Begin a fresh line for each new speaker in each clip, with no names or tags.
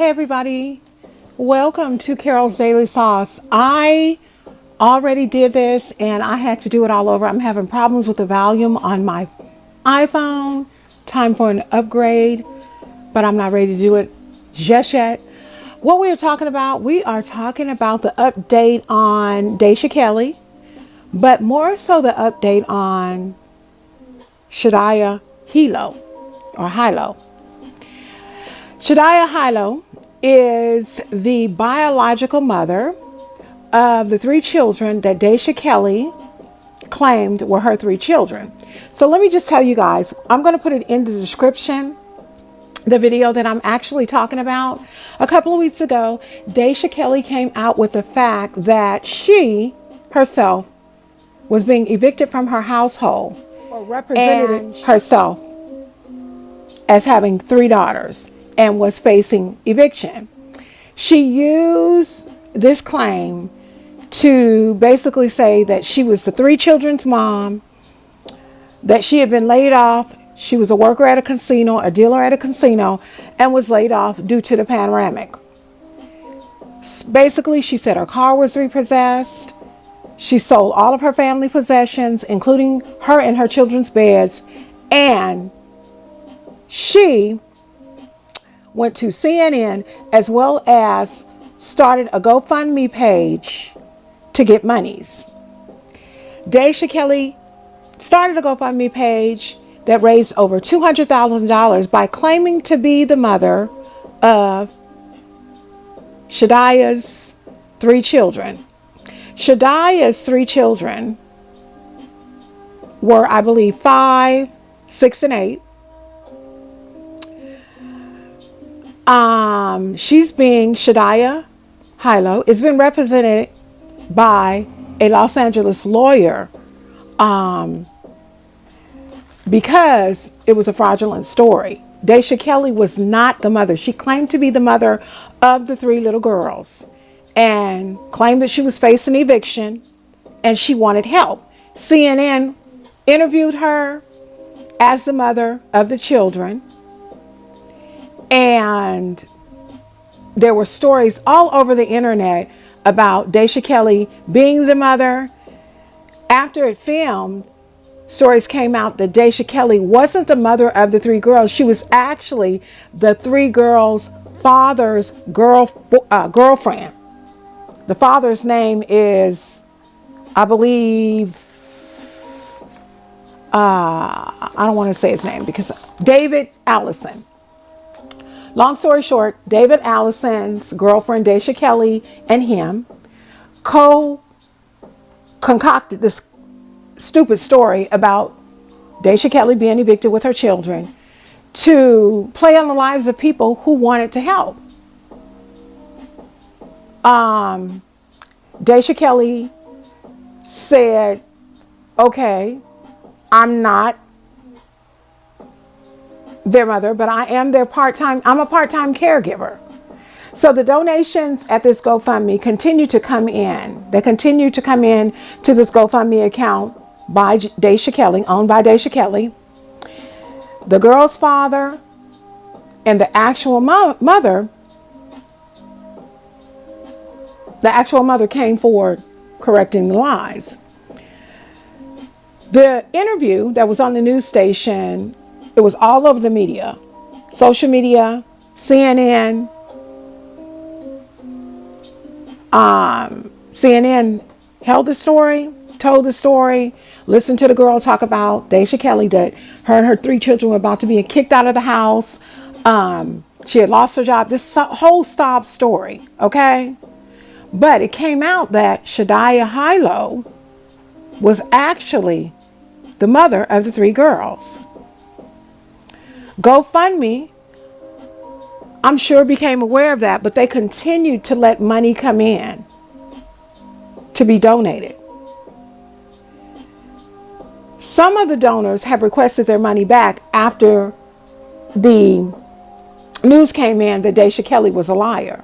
everybody. Welcome to Carol's Daily Sauce. I already did this and I had to do it all over. I'm having problems with the volume on my iPhone. Time for an upgrade, but I'm not ready to do it just yet. What we are talking about, we are talking about the update on Dasha Kelly, but more so the update on Shadia Hilo or Hilo. Shadia Hilo is the biological mother of the 3 children that Dasha Kelly claimed were her 3 children. So let me just tell you guys, I'm going to put it in the description, the video that I'm actually talking about. A couple of weeks ago, Dasha Kelly came out with the fact that she herself was being evicted from her household or represented herself as having 3 daughters and was facing eviction. She used this claim to basically say that she was the 3 children's mom, that she had been laid off. She was a worker at a casino, a dealer at a casino, and was laid off due to the pandemic. Basically, she said her car was repossessed. She sold all of her family possessions, including her and her children's beds, and she went to CNN as well as started a GoFundMe page to get monies. Dasha Kelly started a GoFundMe page that raised over $200,000 by claiming to be the mother of Shadia's 3 children. Shadia's 3 children were, I believe, 5, 6, and 8. Shadia Hilo is being represented by a Los Angeles lawyer because it was a fraudulent story. Dasha Kelly was not the mother. She claimed to be the mother of the 3 little girls and claimed that she was facing eviction and she wanted help. CNN interviewed her as the mother of the children, and there were stories all over the internet about Dasha Kelly being the mother. After it filmed, stories came out that Dasha Kelly wasn't the mother of the 3 girls. She was actually the 3 girls' father's girlfriend. The father's name is, I believe, I don't want to say his name because David Allison. Long story short, David Allison's girlfriend, Dasha Kelly, and him concocted this stupid story about Dasha Kelly being evicted with her children to play on the lives of people who wanted to help. Dasha Kelly said, okay, I'm not their mother, but I am I'm a part-time caregiver. So the donations at this GoFundMe continue to come in. They continue to come in to this GoFundMe account by Dasha Kelly, owned by Dasha Kelly. The girl's father and the actual mother came forward correcting the lies. The interview that was on the news station, it was all over the media, social media, CNN. CNN held the story, told the story, listened to the girl talk about Dasha Kelly, that her and her 3 children were about to be kicked out of the house. She had lost her job. This whole sob story, okay? But it came out that Shadia Hilo was actually the mother of the 3 girls. GoFundMe, I'm sure, became aware of that, but they continued to let money come in to be donated. Some of the donors have requested their money back after the news came in that Dasha Kelly was a liar.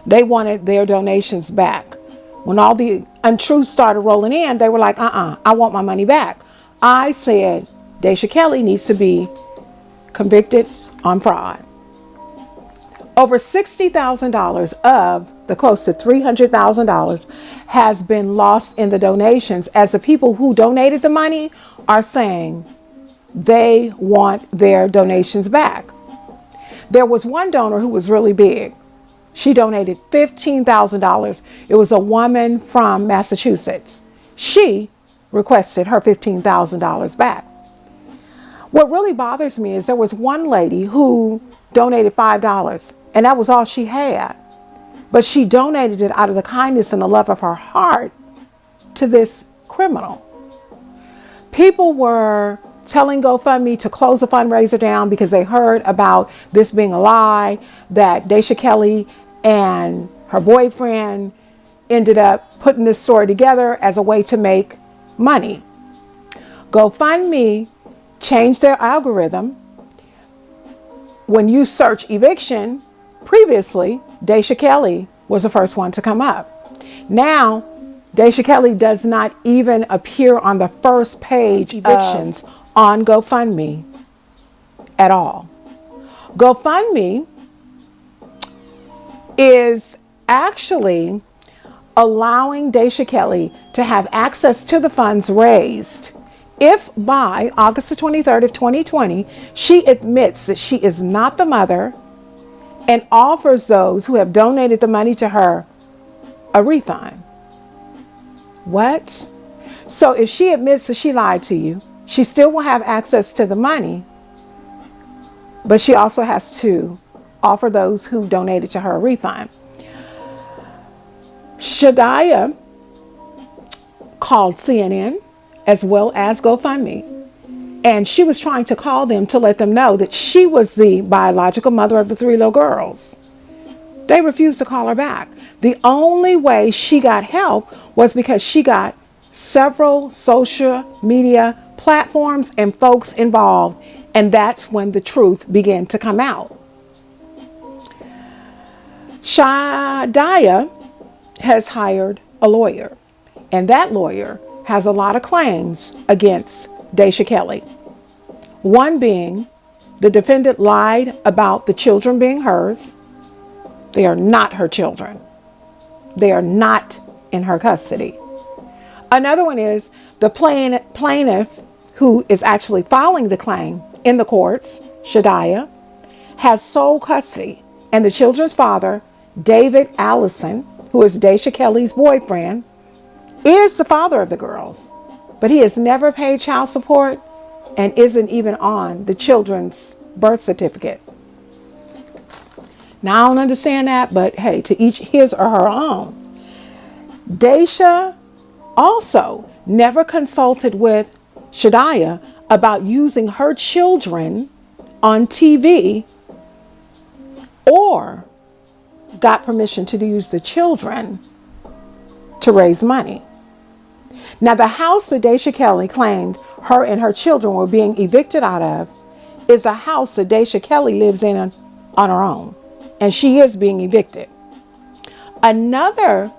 They wanted their donations back. When all the untruths started rolling in, they were like, I want my money back. I said Dasha Kelly needs to be convicted on fraud. Over $60,000 of the close to $300,000 has been lost in the donations, as the people who donated the money are saying they want their donations back. There was one donor who was really big. She donated $15,000. It was a woman from Massachusetts. She requested her $15,000 back. What really bothers me is there was one lady who donated $5, and that was all she had. But she donated it out of the kindness and the love of her heart to this criminal. People were telling GoFundMe to close the fundraiser down because they heard about this being a lie, that Dasha Kelly and her boyfriend ended up putting this story together as a way to make money. GoFundMe changed their algorithm. When you search eviction, previously, Dasha Kelly was the first one to come up. Now, Dasha Kelly does not even appear on the first page evictions on GoFundMe at all. GoFundMe is actually allowing Dasha Kelly to have access to the funds raised if by August the 23rd of 2020, she admits that she is not the mother and offers those who have donated the money to her a refund. What? So if she admits that she lied to you, she still will have access to the money, but she also has to offer those who donated to her a refund. Shadia called CNN as well as GoFundMe, and she was trying to call them to let them know that she was the biological mother of the 3 little girls. They refused to call her back. The only way she got help was because she got several social media platforms and folks involved, and that's when the truth began to come out. Shadia has hired a lawyer, and that lawyer has a lot of claims against Dasha Kelly. One being the defendant lied about the children being hers. They are not her children. They are not in her custody. Another one is the plaintiff, who is actually filing the claim in the courts, Shadia, has sole custody, and the children's father, David Allison, who is Dasha Kelly's boyfriend, is the father of the girls, but he has never paid child support and isn't even on the children's birth certificate. Now, I don't understand that, but hey, to each his or her own. Dasha also never consulted with Shadia about using her children on TV or got permission to use the children to raise money. Now, the house that Dasha Kelly claimed her and her children were being evicted out of is a house that Dasha Kelly lives in on her own, and she is being evicted. Another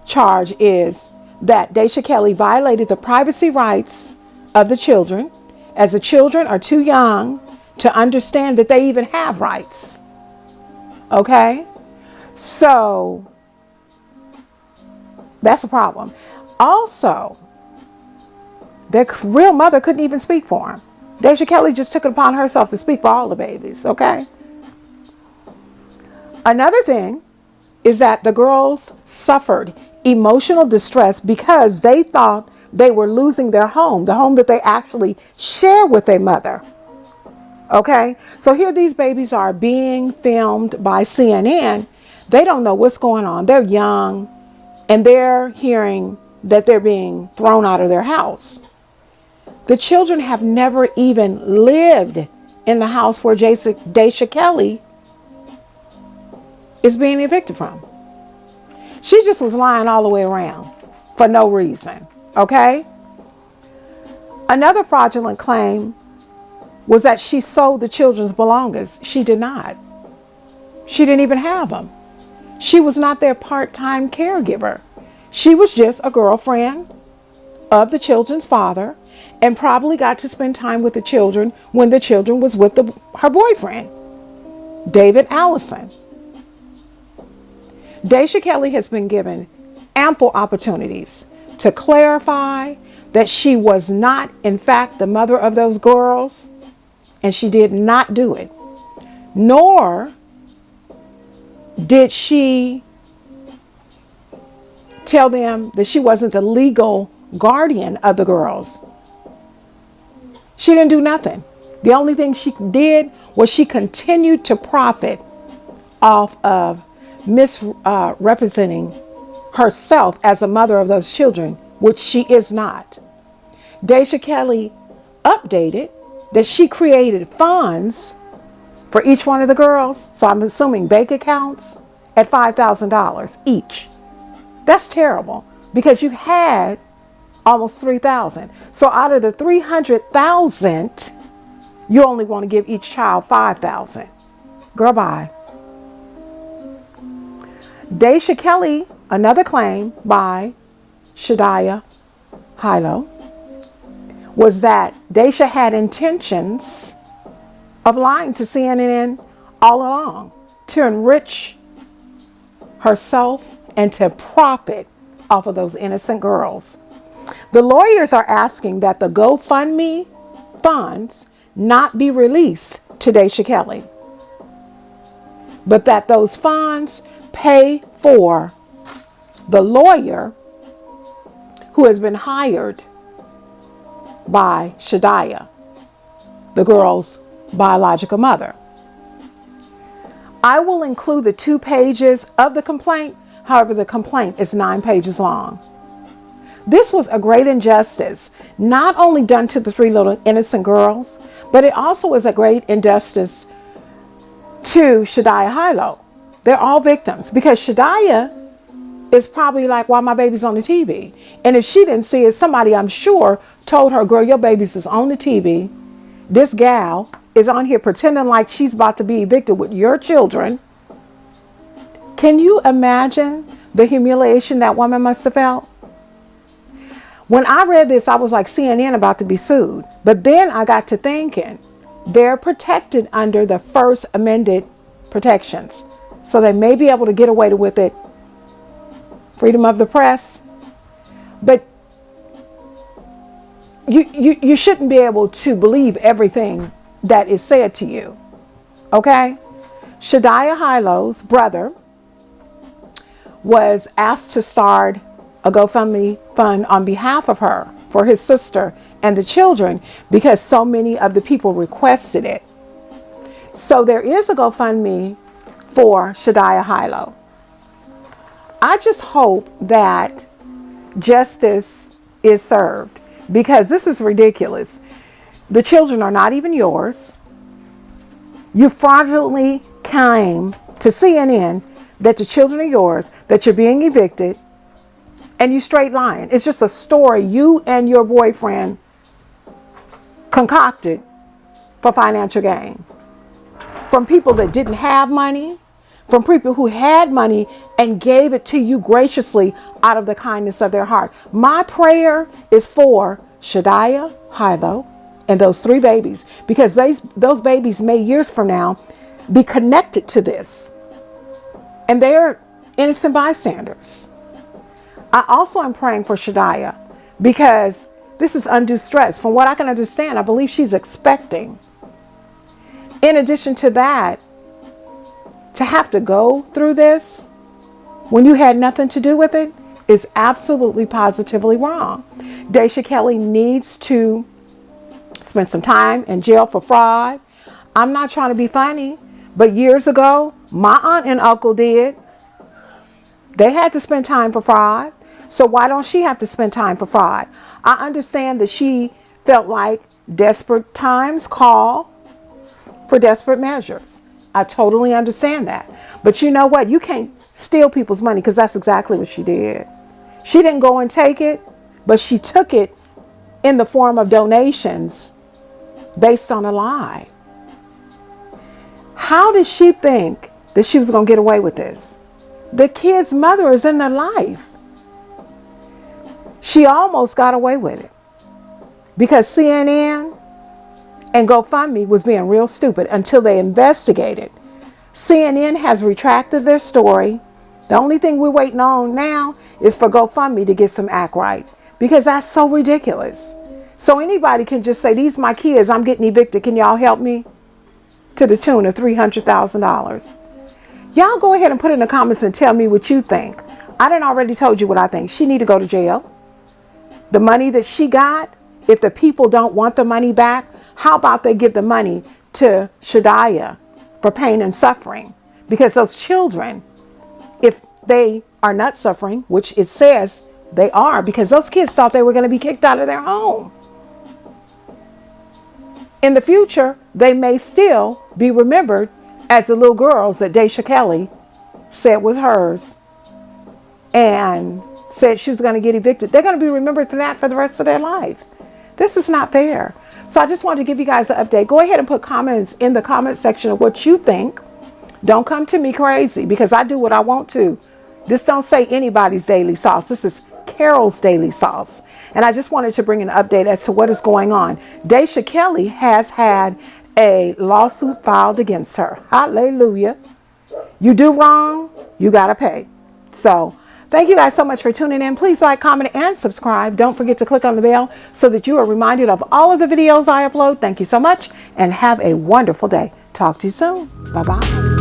charge is that Dasha Kelly violated the privacy rights of the children, as the children are too young to understand that they even have rights. Okay? So that's a problem. Also, their real mother couldn't even speak for him. Dasha Kelly just took it upon herself to speak for all the babies, okay? Another thing is that the girls suffered emotional distress because they thought they were losing their home, the home that they actually share with their mother. Okay? So here these babies are being filmed by CNN. They don't know what's going on. They're young, and they're hearing that they're being thrown out of their house. The children have never even lived in the house where Dasha Kelly is being evicted from. She just was lying all the way around for no reason. Okay? Another fraudulent claim was that she sold the children's belongings. She did not. She didn't even have them. She was not their part-time caregiver. She was just a girlfriend of the children's father and probably got to spend time with the children when the children was with her boyfriend. David Allison. Dasha Kelly has been given ample opportunities to clarify that she was not, in fact, the mother of those girls, and she did not do it. Nor did she tell them that she wasn't the legal guardian of the girls. She didn't do nothing. The only thing she did was she continued to profit off of misrepresenting herself as a mother of those children, which she is not. Dasha Kelly updated that she created funds for each one of the girls. So I'm assuming bank accounts at $5,000 each. That's terrible because you had almost 3,000. So out of the 300,000, you only want to give each child 5,000. Girl, bye. Dasha Kelly, another claim by Shadia Hilo, was that Dasha had intentions of lying to CNN all along to enrich herself and to profit off of those innocent girls. The lawyers are asking that the GoFundMe funds not be released to Dasha Kelly, but that those funds pay for the lawyer who has been hired by Shadia, the girl's biological mother. I will include the 2 pages of the complaint. However, the complaint is 9 pages long. This was a great injustice, not only done to the 3 little innocent girls, but it also was a great injustice to Shadia Hilo. They're all victims because Shadia is probably like, why my baby's on the TV? And if she didn't see it, somebody, I'm sure, told her, girl, your baby's is on the TV. This gal is on here pretending like she's about to be evicted with your children. Can you imagine the humiliation that woman must have felt? When I read this, I was like, CNN about to be sued. But then I got to thinking, they're protected under the First Amendment protections. So they may be able to get away with it. Freedom of the press. But you shouldn't be able to believe everything that is said to you. Okay? Shadia Hilo's brother was asked to start a GoFundMe fund on behalf of her for his sister and the children because so many of the people requested it. So there is a GoFundMe for Shadia Hilo. I just hope that justice is served because this is ridiculous. The children are not even yours. You fraudulently came to CNN that the children are yours, that you're being evicted, and you straight lying. It's just a story you and your boyfriend concocted for financial gain. From people that didn't have money, from people who had money and gave it to you graciously out of the kindness of their heart. My prayer is for Shadia Hilo and those 3 babies, because those babies may years from now be connected to this. And they're innocent bystanders. I also am praying for Shadia because this is undue stress. From what I can understand, I believe she's expecting. In addition to that, to have to go through this when you had nothing to do with it is absolutely positively wrong. Dasha Kelly needs to spend some time in jail for fraud. I'm not trying to be funny, but years ago, my aunt and uncle did. They had to spend time for fraud. So why don't she have to spend time for fraud? I understand that she felt like desperate times call for desperate measures. I totally understand that. But you know what? You can't steal people's money because that's exactly what she did. She didn't go and take it, but she took it in the form of donations based on a lie. How did she think that she was going to get away with this? The kid's mother is in their life. She almost got away with it because CNN and GoFundMe was being real stupid until they investigated CNN has retracted their story. The only thing we're waiting on now is for GoFundMe to get some act right, because that's so ridiculous. So anybody can just say, these my kids, I'm getting evicted, can y'all help me? To the tune of $300,000. Y'all go ahead and put in the comments and tell me what you think. I done already told you what I think. She need to go to jail. The money that she got, if the people don't want the money back, how about they give the money to Shadia for pain and suffering? Because those children, if they are not suffering, which it says they are, because those kids thought they were going to be kicked out of their home. In the future, they may still be remembered as the little girls that Dasha Kelly said was hers and said she was going to get evicted. They're going to be remembered for that for the rest of their life. This is not fair. So I just wanted to give you guys an update. Go ahead and put comments in the comment section of what you think. Don't come to me crazy, because I do what I want to. This don't say anybody's daily sauce. This is Carol's daily sauce. And I just wanted to bring an update as to what is going on. Dasha Kelly has had a lawsuit filed against her. Hallelujah. You do wrong, you got to pay. So thank you guys so much for tuning in. Please like, comment, and subscribe. Don't forget to click on the bell so that you are reminded of all of the videos I upload. Thank you so much, and have a wonderful day. Talk to you soon. Bye-bye.